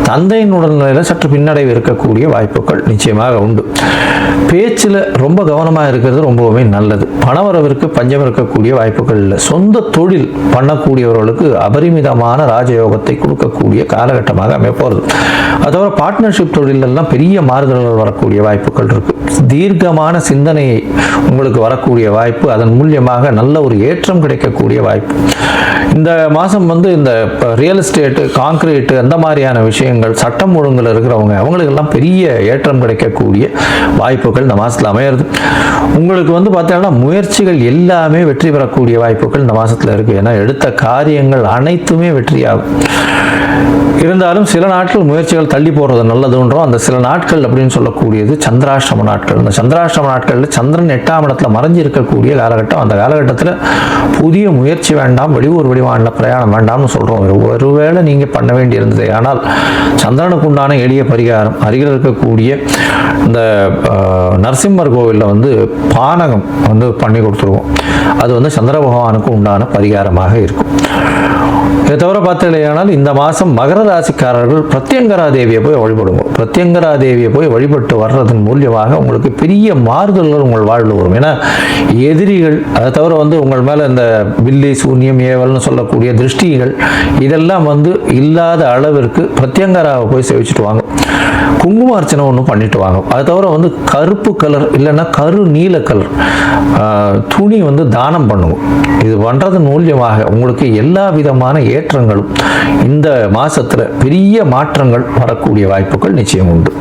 தந்தையின் உடல்நிலையில் சற்று பின்னடைவு இருக்கக்கூடிய வாய்ப்புகள் நிச்சயமாக உண்டு. பேச்சில் ரொம்ப கவனமாக இருக்கிறது ரொம்பவுமே நல்லது. பணவரவிற்கு பஞ்சம் இருக்கக்கூடிய வாய்ப்புகள் இல்லை. சொந்த தொழில் பண்ணக்கூடியவர்களுக்கு அபரிமிதமான ராஜயோகத்தை கொடுக்கக்கூடிய காலகட்டமாக அமைப்போகிறது. அதோட பார்ட்னர்ஷிப் தொழிலெல்லாம் பெரிய மாறுதல்கள் வரக்கூடிய வாய்ப்புகள் இருக்கு. தீர்க்கமான சிந்தனையை உங்களுக்கு வரக்கூடிய வாய்ப்பு, அதன் மூலியமாக நல்ல ஒரு ஏற்றம் கிடைக்கக்கூடிய வாய்ப்பு. இந்த மாதம் இந்த ரியல் எஸ்டேட்டு, கான்கிரீட்டு, அந்த மாதிரியான விஷயங்கள், சட்டம் ஒழுங்கில் இருக்கிறவங்க அவங்களுக்கெல்லாம் பெரிய ஏற்றம் கிடைக்கக்கூடிய வாய்ப்புகள் இந்த மாதத்தில் அமையிறது. உங்களுக்கு பார்த்தீங்கன்னா முயற்சிகள் எல்லாமே வெற்றி பெறக்கூடிய வாய்ப்புகள் இந்த மாதத்தில் இருக்குது. ஏன்னா எடுத்த காரியங்கள் அனைத்துமே வெற்றியாகும். இருந்தாலும் சில நாட்கள் முயற்சிகள் தள்ளி போடுறது நல்லதுன்றோம். அந்த சில நாட்கள் அப்படின்னு சொல்லக்கூடியது சந்திராஷ்டம நாட்கள். இந்த சந்திராஷ்டம நாட்களில் சந்திரன் 8ஆம் இடத்துல மறைஞ்சி இருக்கக்கூடிய காலகட்டம். அந்த காலகட்டத்தில் புதிய முயற்சி வேண்டாம், வெளியூர் வெளிமாநில பிரயாணம் வேண்டாம்னு சொல்கிறோம். ஒருவேளை நீங்கள் பண்ண வேண்டி இருந்தது. ஆனால் சந்திரனுக்கு உண்டான எளிய பரிகாரம், அருகில் இருக்கக்கூடிய இந்த நரசிம்மர் கோவிலில் பானகம் பண்ணி கொடுத்துருவோம். அது சந்திர பகவானுக்கு உண்டான பரிகாரமாக இருக்கும். இதை தவிர பார்த்தீங்கன்னா இந்த மாதம் மகர ராசிக்காரர்கள் பிரத்யங்கரா தேவியை போய் வழிபடுவோம். பிரத்யங்கரா தேவியை போய் வழிபட்டு வர்றதன் மூலியமாக உங்களுக்கு பெரிய மாறுதல்கள் உங்கள் வாழ்வில் வரும். ஏன்னா எதிரிகள், அதை தவிர உங்கள் மேலே இந்த பில்லி, சூன்யம், ஏவல்னு சொல்லக்கூடிய திருஷ்டிகள் இதெல்லாம் இல்லாத அளவிற்கு பிரத்யங்கராவை போய் சேவிச்சுட்டு வாங்க. குங்கும அர்ச்சனை ஒன்று பண்ணிட்டு வாங்க. அதை தவிர கருப்பு கலர் இல்லைன்னா கரு நீல கலர் துணி தானம் பண்ணுவோம். இது பண்ணுறதன் மூலியமாக உங்களுக்கு எல்லா விதமான ஏற்றங்களும் இந்த மாசத்துல பெரிய மாற்றங்கள் வரக்கூடிய வாய்ப்புகள் நிச்சயம் உண்டு.